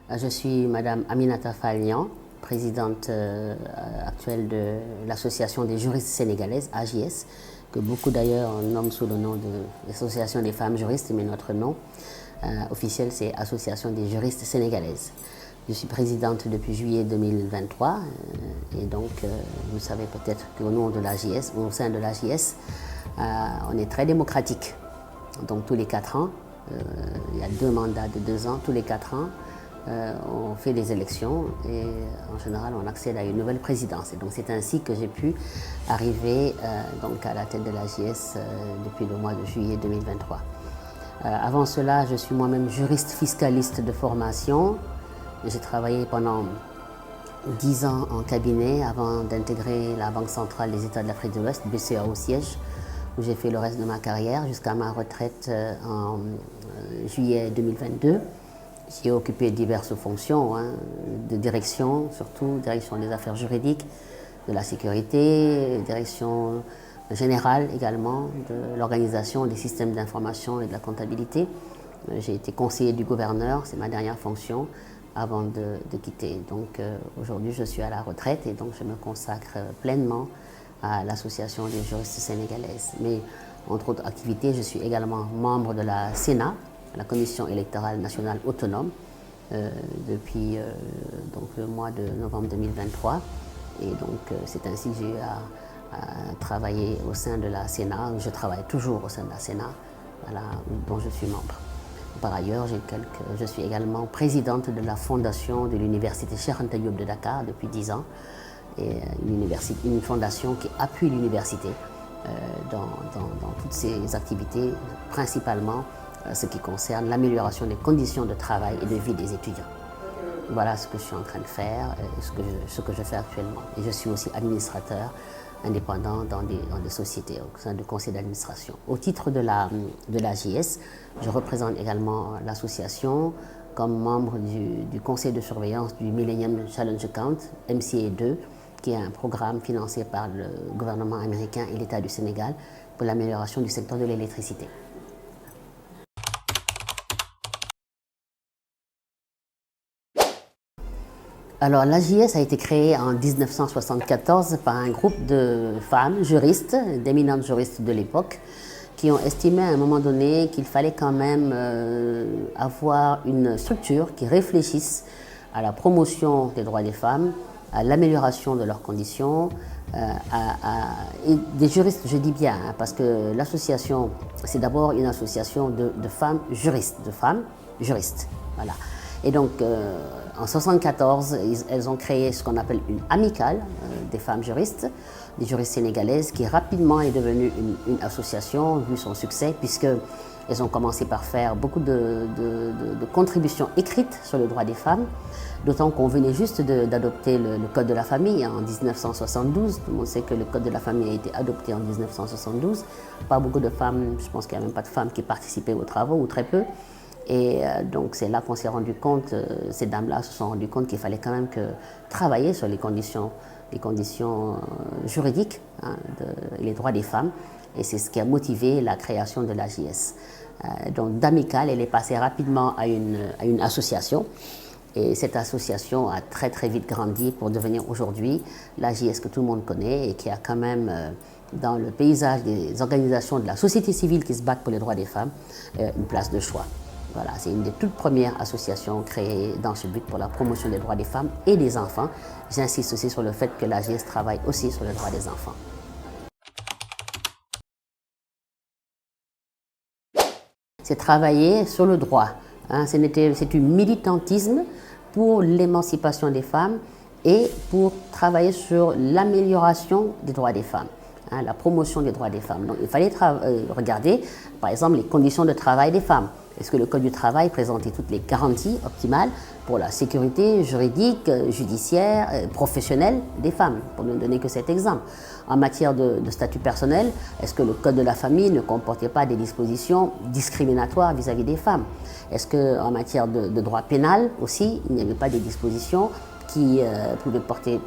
Je suis Madame Aminata Falnian, présidente actuelle de l'Association des juristes sénégalaises, AJS, que beaucoup d'ailleurs nomment sous le nom de l'Association des femmes juristes, mais notre nom officiel c'est Association des juristes sénégalaises. Je suis présidente depuis juillet 2023 et donc vous savez peut-être qu'au nom de l'AJS, au sein de l'AJS, on est très démocratique. Donc tous les 4 ans, il y a 2 mandats de 2 ans, tous les 4 ans, on fait des élections et en général on accède à une nouvelle présidence. Et donc c'est ainsi que j'ai pu arriver donc à la tête de l'AJS depuis le mois de juillet 2023. Avant cela, je suis moi-même juriste fiscaliste de formation. J'ai travaillé pendant 10 ans en cabinet avant d'intégrer la Banque centrale des États de l'Afrique de l'Ouest, BCEAO au siège, où j'ai fait le reste de ma carrière jusqu'à ma retraite en juillet 2022. J'ai occupé diverses fonctions de direction, surtout direction des affaires juridiques, de la sécurité, direction générale également de l'organisation des systèmes d'information et de la comptabilité. J'ai été conseiller du gouverneur, c'est ma dernière fonction avant de quitter. Donc aujourd'hui je suis à la retraite et donc je me consacre pleinement à l'Association des juristes sénégalaises. Mais entre autres activités, je suis également membre de la Sénat, la Commission électorale nationale autonome, depuis donc le mois de novembre 2023. Et donc c'est ainsi que j'ai eu à travailler au sein de la Sénat. Je travaille toujours au sein de la Sénat, voilà, dont je suis membre. Par ailleurs, je suis également présidente de la fondation de l'université Cheikh Anta Diop de Dakar depuis 10 ans. Et une fondation qui appuie l'université dans toutes ses activités, principalement ce qui concerne l'amélioration des conditions de travail et de vie des étudiants. Voilà ce que je suis en train de faire, ce que je fais actuellement. Et je suis aussi administrateur indépendant dans des sociétés, au sein du conseil d'administration. Au titre de l'AJS, je représente également l'association comme membre du conseil de surveillance du Millennium Challenge Account, MCA2, qui est un programme financé par le gouvernement américain et l'État du Sénégal pour l'amélioration du secteur de l'électricité. Alors l'AJS a été créée en 1974 par un groupe de femmes juristes, d'éminentes juristes de l'époque, qui ont estimé à un moment donné qu'il fallait quand même avoir une structure qui réfléchisse à la promotion des droits des femmes, à l'amélioration de leurs conditions, et des juristes, je dis bien, parce que l'association, c'est d'abord une association de femmes juristes, voilà. Et donc, en 1974, elles ont créé ce qu'on appelle une amicale des femmes juristes, des juristes sénégalaises, qui rapidement est devenue une association, vu son succès, puisqu'elles ont commencé par faire beaucoup de contributions écrites sur le droit des femmes, d'autant qu'on venait juste d'adopter le Code de la famille en 1972. Tout le monde sait que le Code de la famille a été adopté en 1972. Pas beaucoup de femmes, je pense qu'il n'y a même pas de femmes qui participaient aux travaux, ou très peu. Et donc c'est là qu'on s'est rendu compte, ces dames-là se sont rendues compte qu'il fallait quand même travailler sur les conditions juridiques, les droits des femmes. Et c'est ce qui a motivé la création de l'AJS. Donc d'amicale, elle est passée rapidement à une association. Et cette association a très très vite grandi pour devenir aujourd'hui l'AJS que tout le monde connaît et qui a quand même, dans le paysage des organisations de la société civile qui se battent pour les droits des femmes, une place de choix. Voilà, c'est une des toutes premières associations créées dans ce but pour la promotion des droits des femmes et des enfants. J'insiste aussi sur le fait que l'AJS travaille aussi sur les droits des enfants. C'est travailler sur le droit. C'est du militantisme pour l'émancipation des femmes et pour travailler sur l'amélioration des droits des femmes, la promotion des droits des femmes. Donc il fallait regarder, par exemple, les conditions de travail des femmes. Est-ce que le Code du travail présentait toutes les garanties optimales pour la sécurité juridique, judiciaire, professionnelle des femmes, pour ne donner que cet exemple. En matière de statut personnel, est-ce que le Code de la famille ne comportait pas des dispositions discriminatoires vis-à-vis des femmes? Est-ce qu'en matière de droit pénal aussi, il n'y avait pas des dispositions qui pouvaient porter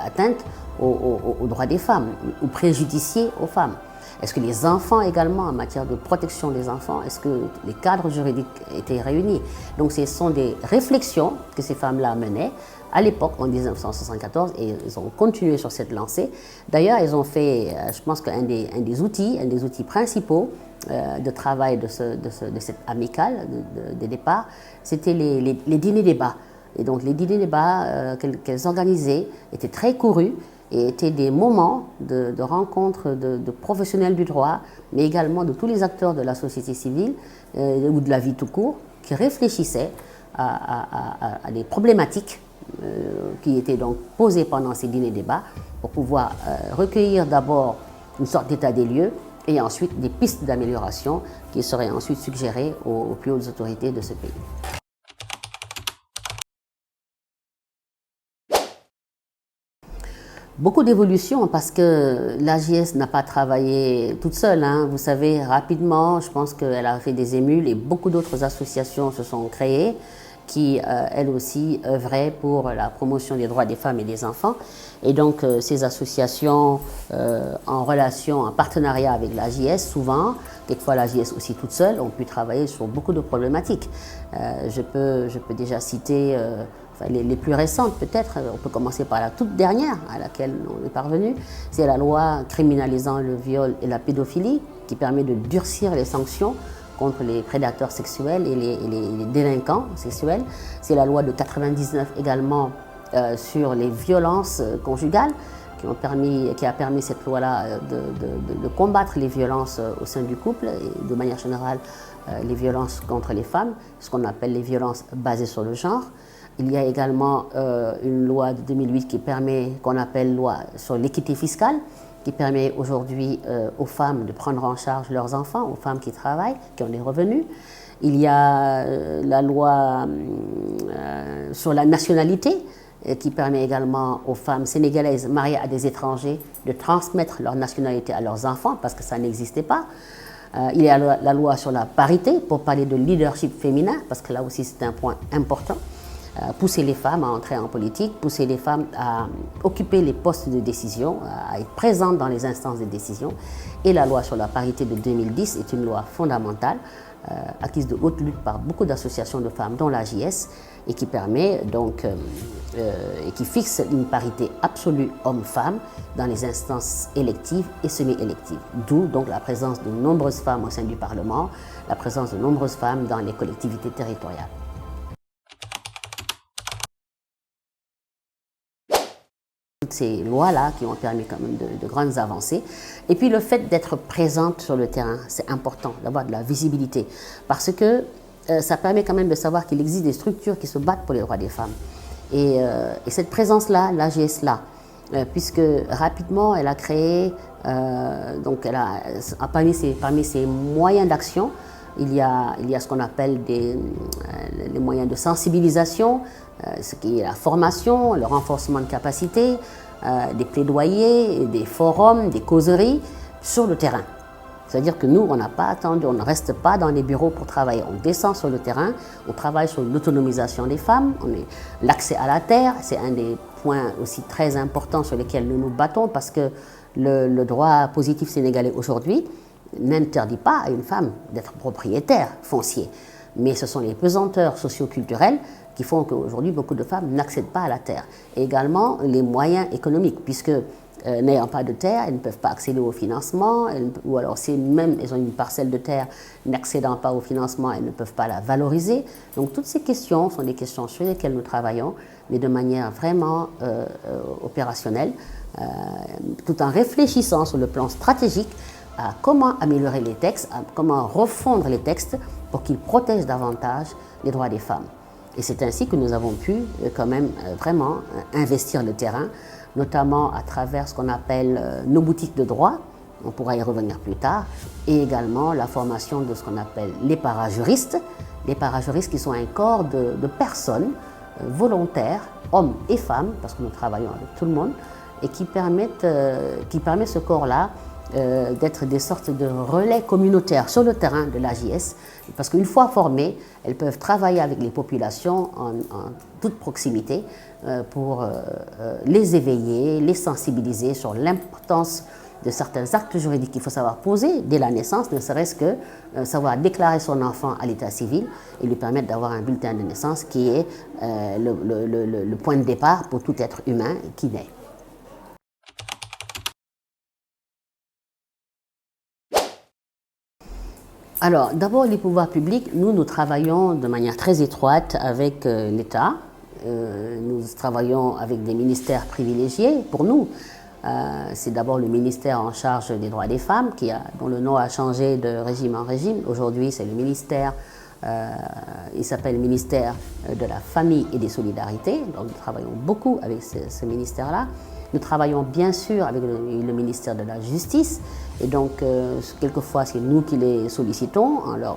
atteinte aux droits des femmes ou préjudicier aux femmes? Est-ce que les enfants également, en matière de protection des enfants, est-ce que les cadres juridiques étaient réunis? Donc ce sont des réflexions que ces femmes-là menaient à l'époque, en 1974, et ils ont continué sur cette lancée. D'ailleurs, ils ont fait, je pense qu'un des outils principaux de travail de cette amicale de départ, c'était les dîners-débats. Et donc les dîners-débats qu'elles organisaient étaient très courus et étaient des moments de rencontre de professionnels du droit, mais également de tous les acteurs de la société civile ou de la vie tout court, qui réfléchissaient à des problématiques qui étaient donc posées pendant ces dîners-débats pour pouvoir recueillir d'abord une sorte d'état des lieux et ensuite des pistes d'amélioration qui seraient ensuite suggérées aux plus hautes autorités de ce pays. Beaucoup d'évolutions parce que l'AJS n'a pas travaillé toute seule. Vous savez, rapidement, je pense qu'elle a fait des émules et beaucoup d'autres associations se sont créées qui, elles aussi, œuvraient pour la promotion des droits des femmes et des enfants. Et donc, ces associations, en relation, en partenariat avec l'AJS, souvent, quelquefois l'AJS aussi toute seule, ont pu travailler sur beaucoup de problématiques. Je peux déjà citer les plus récentes peut-être. On peut commencer par la toute dernière à laquelle on est parvenu. C'est la loi criminalisant le viol et la pédophilie qui permet de durcir les sanctions contre les prédateurs sexuels et les délinquants sexuels. C'est la loi de 99 également sur les violences conjugales qui a permis cette loi-là de combattre les violences au sein du couple et de manière générale les violences contre les femmes, ce qu'on appelle les violences basées sur le genre. Il y a également une loi de 2008 qu'on appelle loi sur l'équité fiscale, qui permet aujourd'hui aux femmes de prendre en charge leurs enfants, aux femmes qui travaillent, qui ont des revenus. Il y a la loi sur la nationalité, qui permet également aux femmes sénégalaises mariées à des étrangers de transmettre leur nationalité à leurs enfants, parce que ça n'existait pas. Il y a la loi sur la parité, pour parler de leadership féminin, parce que là aussi c'est un point important. Pousser les femmes à entrer en politique, pousser les femmes à occuper les postes de décision, à être présentes dans les instances de décision. Et la loi sur la parité de 2010 est une loi fondamentale, acquise de haute lutte par beaucoup d'associations de femmes, dont l'AJS, et qui permet donc, et qui fixe une parité absolue homme-femme dans les instances électives et semi-électives. D'où donc la présence de nombreuses femmes au sein du Parlement, la présence de nombreuses femmes dans les collectivités territoriales. Toutes ces lois-là qui ont permis quand même de grandes avancées. Et puis le fait d'être présente sur le terrain, c'est important, d'avoir de la visibilité. Parce que ça permet quand même de savoir qu'il existe des structures qui se battent pour les droits des femmes. Et cette présence-là, l'AJS-là, puisque rapidement elle a créé, donc parmi ses moyens d'action, il y a ce qu'on appelle les moyens de sensibilisation, ce qui est la formation, le renforcement de capacités, des plaidoyers, des forums, des causeries sur le terrain. C'est-à-dire que nous, on n'a pas attendu, on ne reste pas dans les bureaux pour travailler. On descend sur le terrain, on travaille sur l'autonomisation des femmes, l'accès à la terre, c'est un des points aussi très importants sur lesquels nous nous battons parce que le droit positif sénégalais aujourd'hui n'interdit pas à une femme d'être propriétaire foncier. Mais ce sont les pesanteurs socio-culturelles qui font qu'aujourd'hui, beaucoup de femmes n'accèdent pas à la terre. Et également les moyens économiques, puisque n'ayant pas de terre, elles ne peuvent pas accéder au financement, ou alors si même elles ont une parcelle de terre, n'accédant pas au financement, elles ne peuvent pas la valoriser. Donc toutes ces questions sont des questions sur lesquelles nous travaillons, mais de manière vraiment opérationnelle, tout en réfléchissant sur le plan stratégique à comment améliorer les textes, à comment refondre les textes pour qu'ils protègent davantage les droits des femmes. Et c'est ainsi que nous avons pu quand même vraiment investir le terrain, notamment à travers ce qu'on appelle nos boutiques de droit, on pourra y revenir plus tard, et également la formation de ce qu'on appelle les parajuristes qui sont un corps de personnes volontaires, hommes et femmes, parce que nous travaillons avec tout le monde, et qui permet ce corps-là d'être des sortes de relais communautaires sur le terrain de l'AJS, parce qu'une fois formées, elles peuvent travailler avec les populations en toute proximité pour les éveiller, les sensibiliser sur l'importance de certains actes juridiques qu'il faut savoir poser dès la naissance, ne serait-ce que savoir déclarer son enfant à l'état civil et lui permettre d'avoir un bulletin de naissance qui est le point de départ pour tout être humain qui naît. Alors, d'abord, les pouvoirs publics, nous travaillons de manière très étroite avec l'État. Nous travaillons avec des ministères privilégiés pour nous. C'est d'abord le ministère en charge des droits des femmes, dont le nom a changé de régime en régime. Aujourd'hui, c'est le ministère, il s'appelle le ministère de la Famille et des Solidarités. Donc, nous travaillons beaucoup avec ce ministère-là. Nous travaillons bien sûr avec le ministère de la Justice. Et donc, quelquefois, c'est nous qui les sollicitons en leur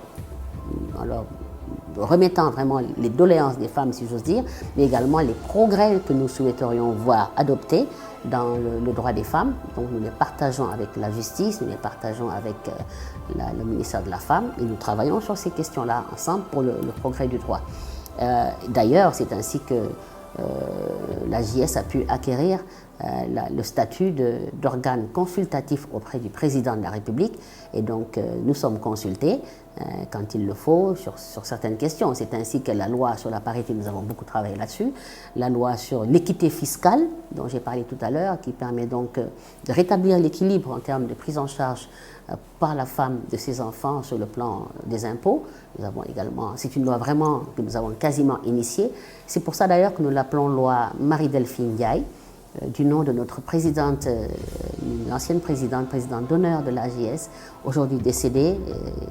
remettant vraiment les doléances des femmes, si j'ose dire, mais également les progrès que nous souhaiterions voir adoptés dans le droit des femmes. Donc nous les partageons avec la justice, nous les partageons avec le ministère de la Femme et nous travaillons sur ces questions-là ensemble pour le progrès du droit. D'ailleurs, c'est ainsi que la JS a pu acquérir le statut d'organe consultatif auprès du président de la République et donc nous sommes consultés quand il le faut sur certaines questions. C'est ainsi que la loi sur la parité, nous avons beaucoup travaillé là-dessus, la loi sur l'équité fiscale dont j'ai parlé tout à l'heure qui permet donc de rétablir l'équilibre en termes de prise en charge par la femme de ses enfants sur le plan des impôts. Nous avons également, c'est une loi vraiment que nous avons quasiment initiée. C'est pour ça d'ailleurs que nous l'appelons loi Marie-Delphine Ndiaye, du nom de notre présidente, l'ancienne présidente d'honneur de l'AJS, aujourd'hui décédée,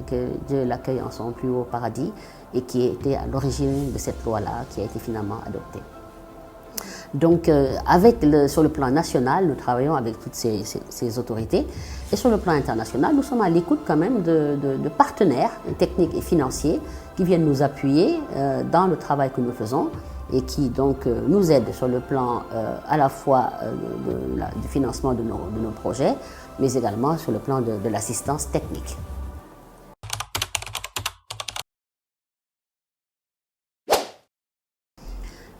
que Dieu l'accueille en son plus haut paradis, et qui était à l'origine de cette loi-là, qui a été finalement adoptée. Donc, sur le plan national, nous travaillons avec toutes ces autorités. Et sur le plan international, nous sommes à l'écoute quand même de partenaires techniques et financiers qui viennent nous appuyer dans le travail que nous faisons et qui donc nous aident sur le plan à la fois du financement de nos projets, mais également sur le plan de l'assistance technique.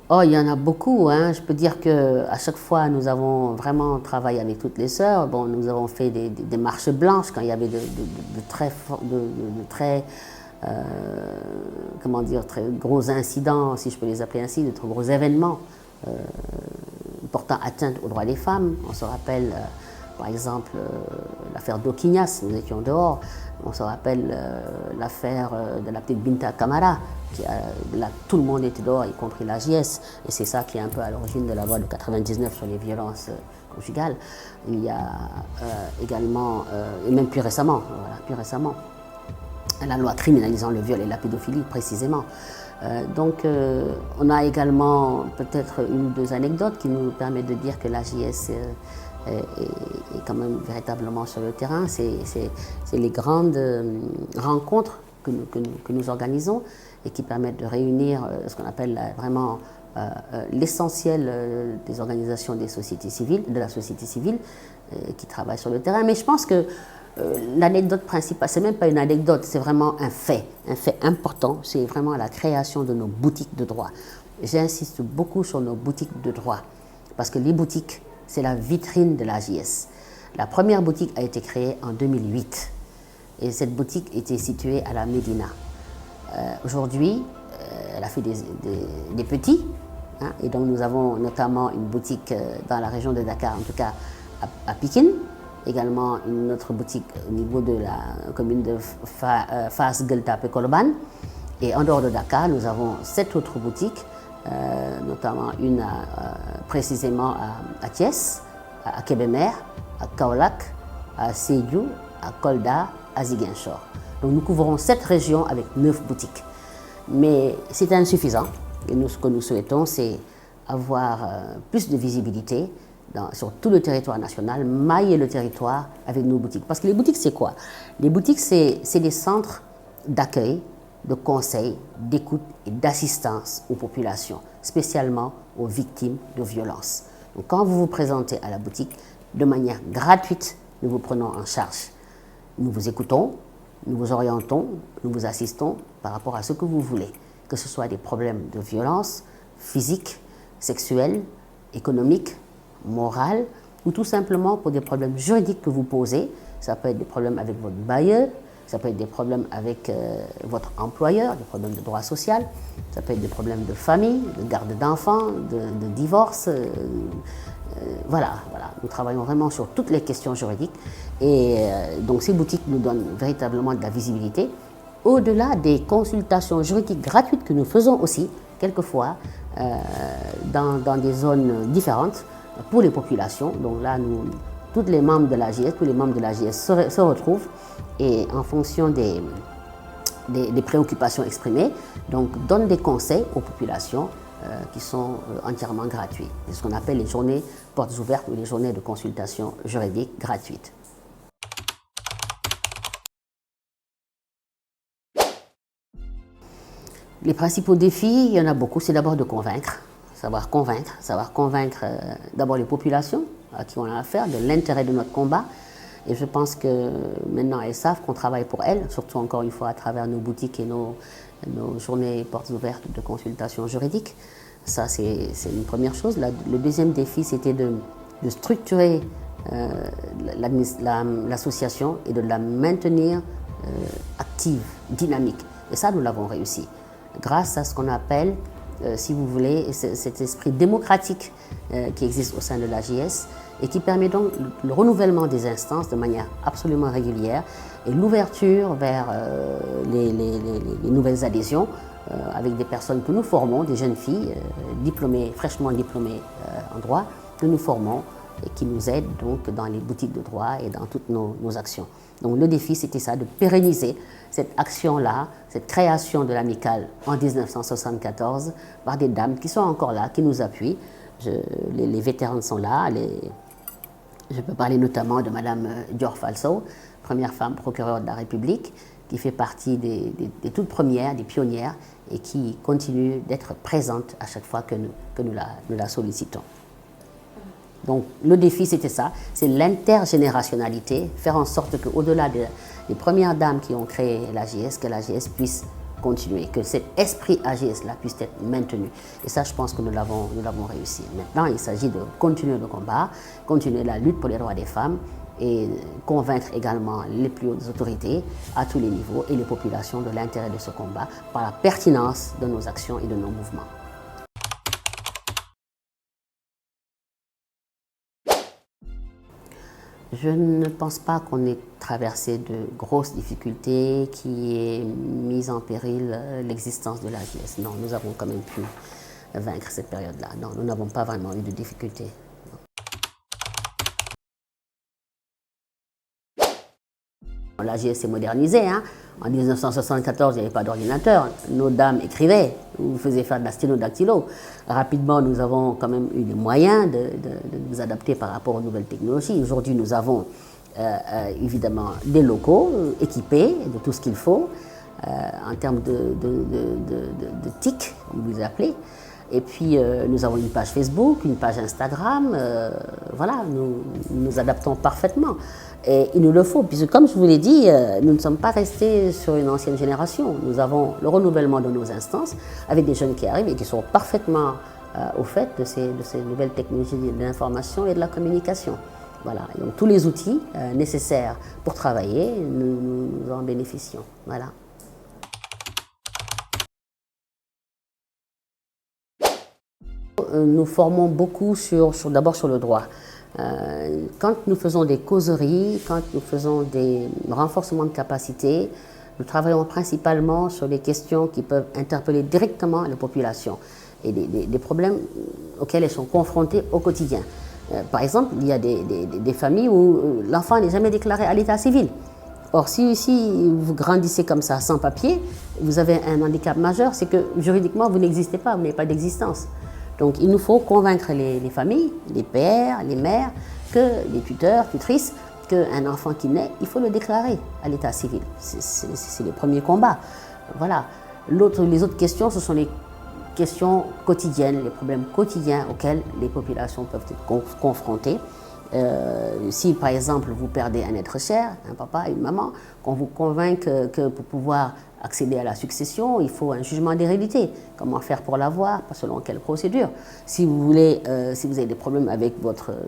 Oh, il y en a beaucoup, hein. Je peux dire qu'à chaque fois, nous avons vraiment travaillé avec toutes les sœurs. Bon, nous avons fait des marches blanches quand il y avait de très comment dire, très gros incidents, si je peux les appeler ainsi, de très gros événements portant atteinte aux droits des femmes. On se rappelle, par exemple, l'affaire d'Oquignas, nous étions dehors. On se rappelle l'affaire de la petite Binta Camara, là tout le monde était dehors, y compris la JS, et c'est ça qui est un peu à l'origine de la loi de 99 sur les violences conjugales. Il y a également, et même plus récemment, la loi criminalisant le viol et la pédophilie précisément. Donc on a également peut-être une ou deux anecdotes qui nous permettent de dire que la JS est quand même véritablement sur le terrain. C'est les grandes rencontres que nous organisons et qui permettent de réunir ce qu'on appelle vraiment l'essentiel des organisations des sociétés civiles, de la société civile qui travaillent sur le terrain. Mais je pense que l'anecdote principale, c'est même pas une anecdote, c'est vraiment un fait important, c'est vraiment la création de nos boutiques de droit. J'insiste beaucoup sur nos boutiques de droit parce que les boutiques, c'est la vitrine de l'AJS. La première boutique a été créée en 2008 et cette boutique était située à la Médina. Aujourd'hui, elle a fait des petits, hein, et donc nous avons notamment une boutique dans la région de Dakar, en tout cas à Pikine, également une autre boutique au niveau de la commune de Fass Gueule Tapée Colobane, et en dehors de Dakar, nous avons 7 autres boutiques, notamment une précisément à Thiès, à Kébémer, à Kaolack, à Sédhiou, à Kolda, à Ziguinchor. Donc nous couvrons 7 régions avec 9 boutiques. Mais c'est insuffisant. Et nous, ce que nous souhaitons, c'est avoir plus de visibilité sur tout le territoire national, mailler le territoire avec nos boutiques. Parce que les boutiques, c'est quoi? Les boutiques, c'est des centres d'accueil, de conseil, d'écoute et d'assistance aux populations, spécialement aux victimes de violences. Donc quand vous vous présentez à la boutique, de manière gratuite, nous vous prenons en charge. Nous vous écoutons, nous vous orientons, nous vous assistons par rapport à ce que vous voulez, que ce soit des problèmes de violence physique, sexuelle, économique, morale, ou tout simplement pour des problèmes juridiques que vous posez. Ça peut être des problèmes avec votre bailleur, ça peut être des problèmes avec votre employeur, des problèmes de droit social, ça peut être des problèmes de famille, de garde d'enfants, de divorce. Voilà, nous travaillons vraiment sur toutes les questions juridiques et donc ces boutiques nous donnent véritablement de la visibilité. Au-delà des consultations juridiques gratuites que nous faisons aussi, quelquefois, dans des zones différentes pour les populations. Donc là, tous les membres de l'AGS se retrouvent et en fonction des préoccupations exprimées, donc donnent des conseils aux populations qui sont entièrement gratuits. C'est ce qu'on appelle les journées portes ouvertes ou les journées de consultation juridique gratuites. Les principaux défis, il y en a beaucoup, c'est d'abord de savoir convaincre d'abord les populations à qui on a affaire, de l'intérêt de notre combat. Et je pense que maintenant elles savent qu'on travaille pour elles, surtout encore une fois à travers nos boutiques et nos journées portes ouvertes de consultation juridique. Ça, c'est une première chose. Le deuxième défi, c'était de structurer l'association et de la maintenir active, dynamique. Et ça, nous l'avons réussi. Grâce à ce qu'on appelle, si vous voulez, cet esprit démocratique qui existe au sein de l'AGS et qui permet donc le renouvellement des instances de manière absolument régulière et l'ouverture vers les nouvelles adhésions avec des personnes que nous formons, des jeunes filles fraîchement diplômées en droit, que nous formons et qui nous aident donc dans les boutiques de droit et dans toutes nos actions. Donc le défi, c'était ça, de pérenniser cette action-là, cette création de l'amicale en 1974 par des dames qui sont encore là, qui nous appuient. Les vétérans sont là. Je peux parler notamment de Madame Dior Falso, première femme procureure de la République, qui fait partie des toutes premières, des pionnières, et qui continue d'être présente à chaque fois que nous la sollicitons. Donc le défi, c'était ça, c'est l'intergénérationnalité, faire en sorte qu'au-delà des premières dames qui ont créé l'AGS, que l'AGS puisse continuer, que cet esprit AGS-là puisse être maintenu. Et ça, je pense que nous l'avons réussi. Maintenant, il s'agit de continuer le combat, continuer la lutte pour les droits des femmes et convaincre également les plus hautes autorités à tous les niveaux et les populations de l'intérêt de ce combat par la pertinence de nos actions et de nos mouvements. Je ne pense pas qu'on ait traversé de grosses difficultés qui aient mis en péril l'existence de l'AGS. Non, nous avons quand même pu vaincre cette période-là. Non, nous n'avons pas vraiment eu de difficultés. L'AGS s'est modernisée. En 1974, il n'y avait pas d'ordinateur. Nos dames écrivaient ou faisaient faire de la sténodactylo. Rapidement, nous avons quand même eu les moyens de nous adapter par rapport aux nouvelles technologies. Aujourd'hui, nous avons évidemment des locaux équipés de tout ce qu'il faut en termes de TIC, comme vous les appelez. Et puis, nous avons une page Facebook, une page Instagram. Voilà, nous nous adaptons parfaitement. Et il nous le faut, puisque comme je vous l'ai dit, nous ne sommes pas restés sur une ancienne génération. Nous avons le renouvellement de nos instances avec des jeunes qui arrivent et qui sont parfaitement au fait de ces nouvelles technologies de l'information et de la communication. Voilà, et donc tous les outils nécessaires pour travailler, nous en bénéficions. Voilà. Nous formons beaucoup d'abord sur le droit. Quand nous faisons des causeries, quand nous faisons des renforcements de capacités, nous travaillons principalement sur les questions qui peuvent interpeller directement les populations et des problèmes auxquels elles sont confrontées au quotidien. Par exemple, il y a des familles où l'enfant n'est jamais déclaré à l'état civil. Or, si vous grandissez comme ça, sans papier, vous avez un handicap majeur, c'est que juridiquement, vous n'existez pas, vous n'avez pas d'existence. Donc, il nous faut convaincre les familles, les pères, les mères, les tuteurs, tutrices, qu'un enfant qui naît, il faut le déclarer à l'état civil. C'est les premiers combats. Voilà. Les autres questions, ce sont les questions quotidiennes, les problèmes quotidiens auxquels les populations peuvent être confrontées. Si par exemple vous perdez un être cher, un papa, une maman, qu'on vous convainc que pour pouvoir accéder à la succession, il faut un jugement d'hérédité. Comment faire pour l'avoir, selon quelle procédure. Si vous avez des problèmes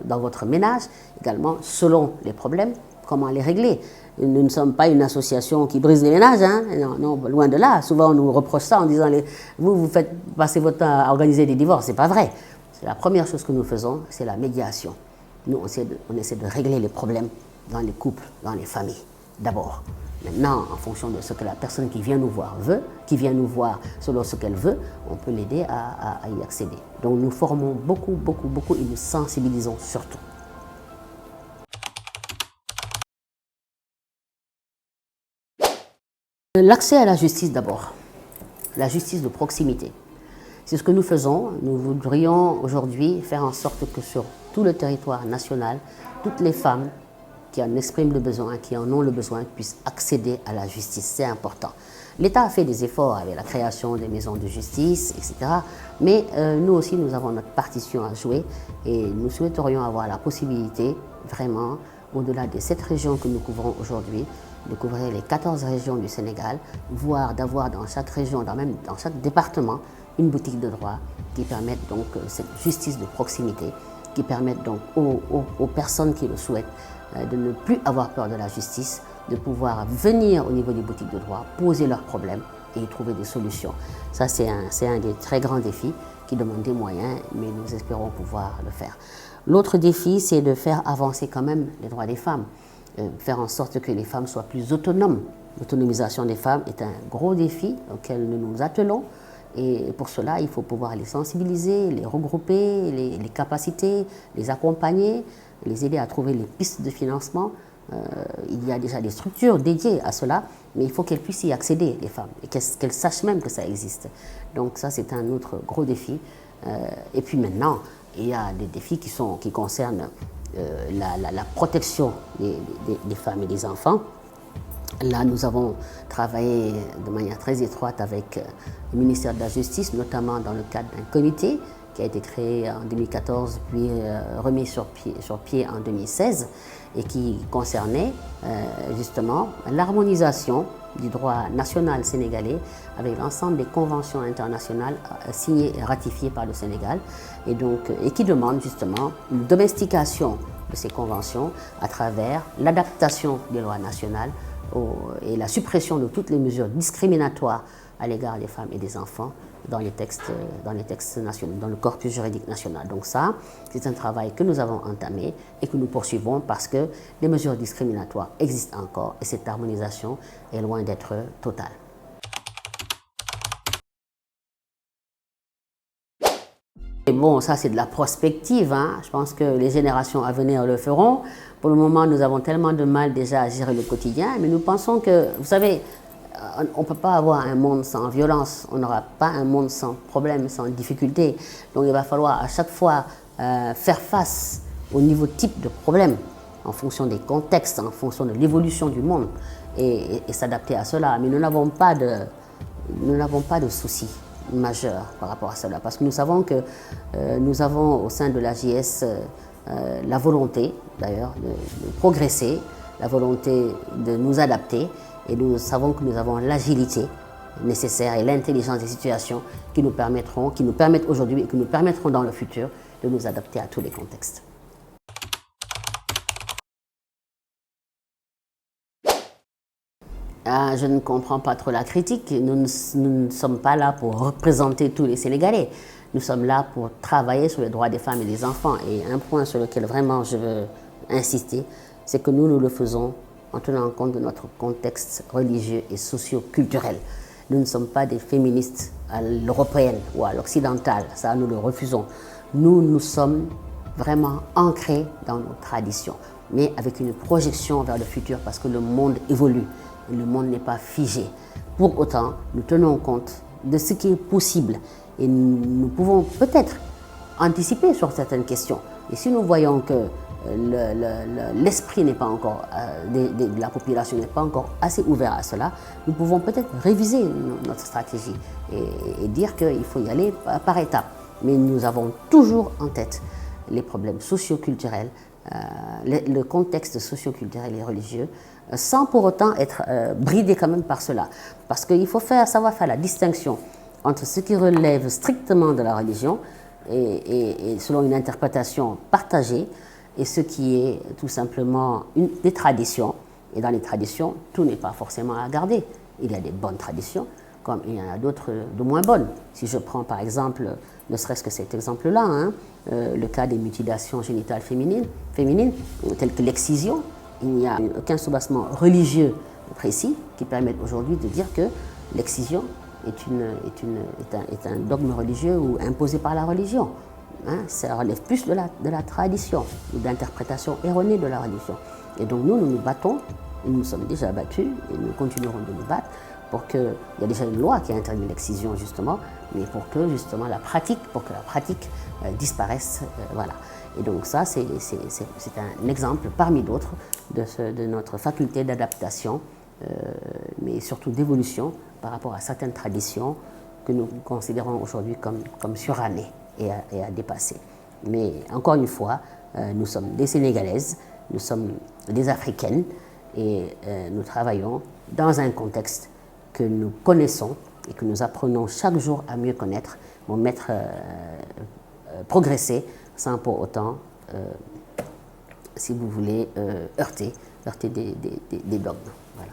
dans votre ménage, également selon les problèmes, comment les régler. Nous ne sommes pas une association qui brise les ménages, hein. Non, non, loin de là. Souvent on nous reproche ça en disant vous faites passer votre temps à organiser des divorces. C'est pas vrai. C'est la première chose que nous faisons, c'est la médiation. Nous, on essaie de régler les problèmes dans les couples, dans les familles, d'abord. Maintenant, en fonction de ce que la personne qui vient nous voir veut, qui vient nous voir selon ce qu'elle veut, on peut l'aider à y accéder. Donc nous formons beaucoup, beaucoup, beaucoup et nous sensibilisons surtout. L'accès à la justice d'abord, la justice de proximité. C'est ce que nous faisons. Nous voudrions aujourd'hui faire en sorte que sur tout le territoire national, toutes les femmes qui en expriment le besoin, qui en ont le besoin, puissent accéder à la justice. C'est important. L'État a fait des efforts avec la création des maisons de justice, etc. Mais nous aussi, nous avons notre partition à jouer et nous souhaiterions avoir la possibilité, vraiment, au-delà des 7 régions que nous couvrons aujourd'hui, de couvrir les 14 régions du Sénégal, voire d'avoir dans chaque région, dans chaque département, une boutique de droit qui permette donc cette justice de proximité, qui permette donc aux personnes qui le souhaitent de ne plus avoir peur de la justice, de pouvoir venir au niveau des boutiques de droit, poser leurs problèmes et y trouver des solutions. Ça, c'est un des très grands défis qui demande des moyens, mais nous espérons pouvoir le faire. L'autre défi, c'est de faire avancer quand même les droits des femmes, faire en sorte que les femmes soient plus autonomes. L'autonomisation des femmes est un gros défi auquel nous nous attelons. Et pour cela, il faut pouvoir les sensibiliser, les regrouper, les capaciter, les accompagner, les aider à trouver les pistes de financement. Il y a déjà des structures dédiées à cela, mais il faut qu'elles puissent y accéder, les femmes, et qu'elles sachent même que ça existe. Donc ça, c'est un autre gros défi. Et puis maintenant, il y a des défis qui concernent la protection des femmes et des enfants. Là, nous avons travaillé de manière très étroite avec le ministère de la Justice, notamment dans le cadre d'un comité qui a été créé en 2014, puis remis sur pied en 2016, et qui concernait justement l'harmonisation du droit national sénégalais avec l'ensemble des conventions internationales signées et ratifiées par le Sénégal, et qui demande justement une domestication de ces conventions à travers l'adaptation des lois nationales et la suppression de toutes les mesures discriminatoires à l'égard des femmes et des enfants dans les textes nationaux, dans le corpus juridique national. Donc ça, c'est un travail que nous avons entamé et que nous poursuivons parce que les mesures discriminatoires existent encore et cette harmonisation est loin d'être totale. Et bon, ça c'est de la prospective, hein. Je pense que les générations à venir le feront. Pour le moment, nous avons tellement de mal déjà à gérer le quotidien, mais nous pensons que, vous savez, on ne peut pas avoir un monde sans violence, on n'aura pas un monde sans problème, sans difficulté. Donc il va falloir à chaque fois faire face au niveau type de problème, en fonction des contextes, en fonction de l'évolution du monde, et s'adapter à cela. Mais nous n'avons pas de soucis majeurs par rapport à cela, parce que nous savons que nous avons au sein de l'AJS la volonté, d'ailleurs, de progresser, la volonté de nous adapter, et nous savons que nous avons l'agilité nécessaire et l'intelligence des situations qui nous permettent aujourd'hui et qui nous permettront dans le futur de nous adapter à tous les contextes. Je ne comprends pas trop la critique. Nous ne sommes pas là pour représenter tous les Sénégalais. Nous sommes là pour travailler sur les droits des femmes et des enfants. Et un point sur lequel vraiment je veux insister, c'est que nous le faisons en tenant compte de notre contexte religieux et socio-culturel. Nous ne sommes pas des féministes à l'européenne ou à l'occidentale, ça nous le refusons. Nous sommes vraiment ancrés dans nos traditions, mais avec une projection vers le futur parce que le monde évolue et le monde n'est pas figé. Pour autant, nous tenons compte de ce qui est possible et nous pouvons peut-être anticiper sur certaines questions. Et si nous voyons que l'esprit n'est pas encore, de la population n'est pas encore assez ouvert à cela, nous pouvons peut-être réviser notre stratégie et dire qu'il faut y aller par étapes. Mais nous avons toujours en tête les problèmes socio-culturels le contexte socio-culturel et religieux, sans pour autant être bridé quand même par cela. Parce qu'il faut savoir faire la distinction entre ce qui relève strictement de la religion et selon une interprétation partagée, et ce qui est tout simplement des traditions. Et dans les traditions, tout n'est pas forcément à garder. Il y a des bonnes traditions, comme il y en a d'autres de moins bonnes. Si je prends par exemple, ne serait-ce que cet exemple-là, hein, le cas des mutilations génitales féminines, telles que l'excision, il n'y a aucun soubassement religieux précis qui permette aujourd'hui de dire que l'excision est un dogme religieux ou imposé par la religion. Hein, ça relève plus de la tradition ou d'interprétation erronée de la religion. Et donc nous nous battons, nous nous sommes déjà battus et nous continuerons de nous battre pour que, il y a déjà une loi qui interdit l'excision justement, mais pour que justement la pratique disparaisse, voilà. Et donc ça, c'est un exemple parmi d'autres de notre faculté d'adaptation, mais surtout d'évolution par rapport à certaines traditions que nous considérons aujourd'hui comme surannées et à dépasser. Mais encore une fois, nous sommes des Sénégalaises, nous sommes des Africaines et nous travaillons dans un contexte que nous connaissons et que nous apprenons chaque jour à mieux connaître, pour progresser sans pour autant, si vous voulez, heurter des dogmes. Voilà.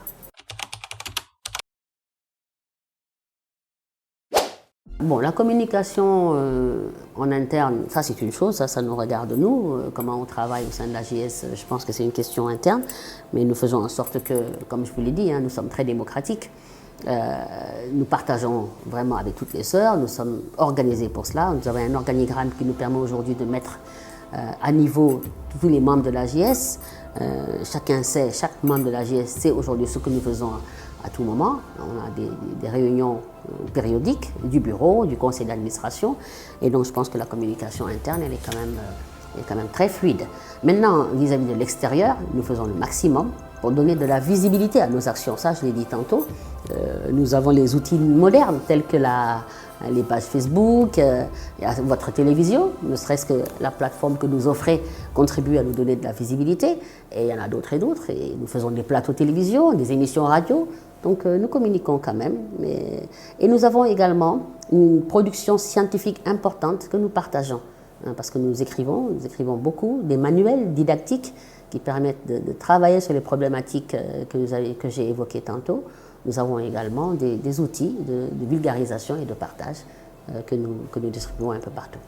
Bon, la communication en interne, ça c'est une chose, ça nous regarde nous, comment on travaille au sein de l'AJS, je pense que c'est une question interne, mais nous faisons en sorte que, comme je vous l'ai dit, hein, nous sommes très démocratiques, nous partageons vraiment avec toutes les sœurs, nous sommes organisés pour cela, nous avons un organigramme qui nous permet aujourd'hui de mettre à niveau tous les membres de l'AJS, chaque membre de l'AJS sait aujourd'hui ce que nous faisons à tout moment. On a des réunions périodiques du bureau, du conseil d'administration, et donc je pense que la communication interne, elle est quand même très fluide. Maintenant, vis-à-vis de l'extérieur, nous faisons le maximum pour donner de la visibilité à nos actions. Ça, je l'ai dit tantôt. Nous avons les outils modernes tels que les pages Facebook, votre télévision, ne serait-ce que la plateforme que nous offrez contribue à nous donner de la visibilité. Et il y en a d'autres et d'autres. Et nous faisons des plateaux télévision, des émissions radio. Donc nous communiquons quand même. Et nous avons également une production scientifique importante que nous partageons. Hein, parce que nous écrivons beaucoup, des manuels didactiques qui permettent de travailler sur les problématiques que j'ai évoquées tantôt. Nous avons également des outils de vulgarisation et de partage que nous distribuons un peu partout.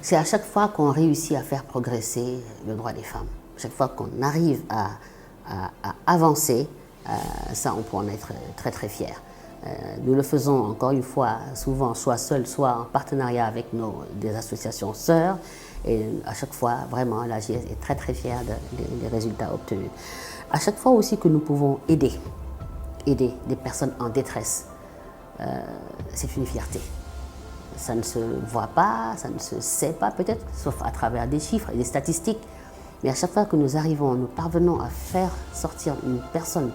C'est à chaque fois qu'on réussit à faire progresser le droit des femmes, chaque fois qu'on arrive à avancer, ça on peut en être très très fiers. Nous le faisons encore une fois, souvent soit seuls, soit en partenariat avec des associations sœurs. Et à chaque fois, vraiment, l'AJS est très très fière des résultats obtenus. À chaque fois aussi que nous pouvons aider des personnes en détresse, c'est une fierté. Ça ne se voit pas, ça ne se sait pas peut-être, sauf à travers des chiffres et des statistiques. Mais à chaque fois que nous parvenons à faire sortir une personne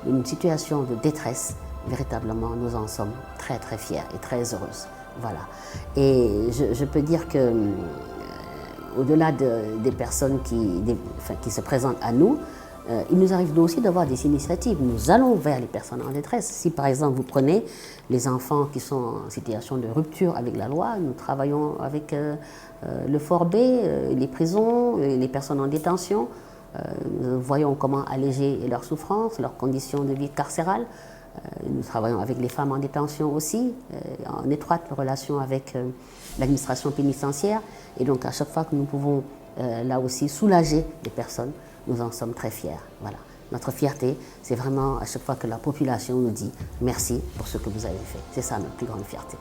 d'une situation de détresse, véritablement, nous en sommes très très fiers et très heureuses. Voilà. Et je peux dire que au-delà des personnes qui se présentent à nous, il nous arrive nous aussi d'avoir des initiatives. Nous allons vers les personnes en détresse. Si par exemple vous prenez les enfants qui sont en situation de rupture avec la loi, nous travaillons avec le Fort B, les prisons, les personnes en détention. Nous voyons comment alléger leurs souffrances, leurs conditions de vie carcérale. Nous travaillons avec les femmes en détention aussi, en étroite relation avec l'administration pénitentiaire. Et donc à chaque fois que nous pouvons là aussi soulager les personnes, nous en sommes très fiers. Voilà. Notre fierté, c'est vraiment à chaque fois que la population nous dit merci pour ce que vous avez fait. C'est ça notre plus grande fierté.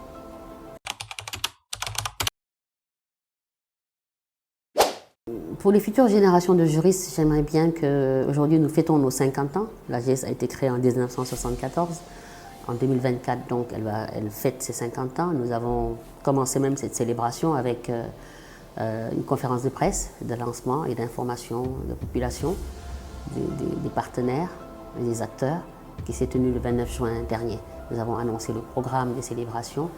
Pour les futures générations de juristes, j'aimerais bien qu'aujourd'hui nous fêtons nos 50 ans. L'AJS a été créée en 1974. En 2024, donc, elle fête ses 50 ans. Nous avons commencé même cette célébration avec une conférence de presse, de lancement et d'information de la population, des partenaires, des acteurs, qui s'est tenue le 29 juin dernier. Nous avons annoncé le programme des célébrations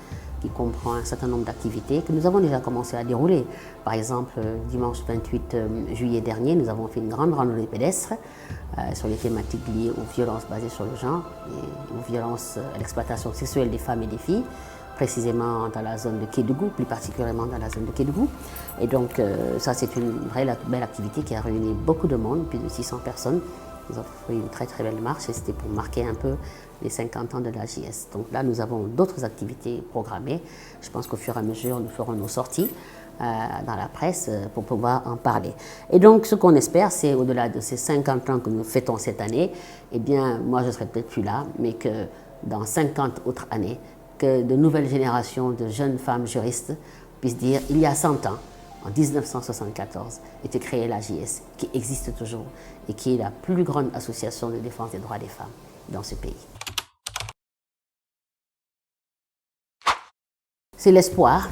qui comprend un certain nombre d'activités que nous avons déjà commencé à dérouler. Par exemple, dimanche 28 juillet dernier, nous avons fait une grande randonnée pédestre sur les thématiques liées aux violences basées sur le genre et aux violences à l'exploitation sexuelle des femmes et des filles, précisément dans la zone de Kédougou, plus particulièrement dans la zone de Kédougou. Et donc ça, c'est une vraie belle activité qui a réuni beaucoup de monde, plus de 600 personnes. Nous avons fait une très très belle marche et c'était pour marquer un peu les 50 ans de l'AJS. Donc là, nous avons d'autres activités programmées. Je pense qu'au fur et à mesure, nous ferons nos sorties dans la presse pour pouvoir en parler. Et donc, ce qu'on espère, c'est au-delà de ces 50 ans que nous fêtons cette année, eh bien, moi, je ne serai peut-être plus là, mais que dans 50 autres années, que de nouvelles générations de jeunes femmes juristes puissent dire, il y a 100 ans, en 1974, était créée l'AJS, qui existe toujours et qui est la plus grande association de défense des droits des femmes dans ce pays. C'est l'espoir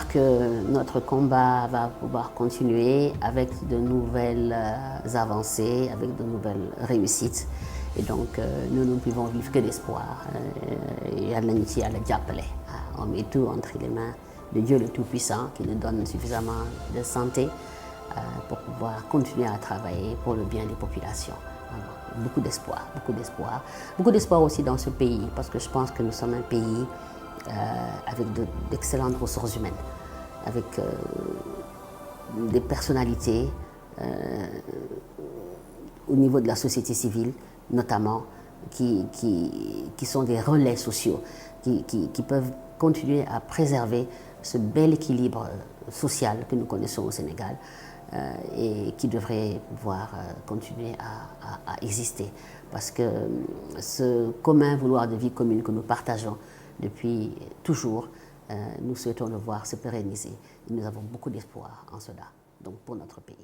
que notre combat va pouvoir continuer avec de nouvelles avancées, avec de nouvelles réussites. Et donc, nous ne pouvons vivre que d'espoir. Et à l'amitié, à la diapelé. On met tout entre les mains de Dieu le Tout-Puissant qui nous donne suffisamment de santé pour pouvoir continuer à travailler pour le bien des populations. Alors, beaucoup d'espoir, beaucoup d'espoir. Beaucoup d'espoir aussi dans ce pays parce que je pense que nous sommes un pays avec d'excellentes ressources humaines, avec des personnalités au niveau de la société civile notamment, qui sont des relais sociaux, qui peuvent continuer à préserver ce bel équilibre social que nous connaissons au Sénégal et qui devrait pouvoir continuer à exister. Parce que ce commun vouloir de vie commune que nous partageons depuis toujours, nous souhaitons le voir se pérenniser. Et nous avons beaucoup d'espoir en cela, donc pour notre pays.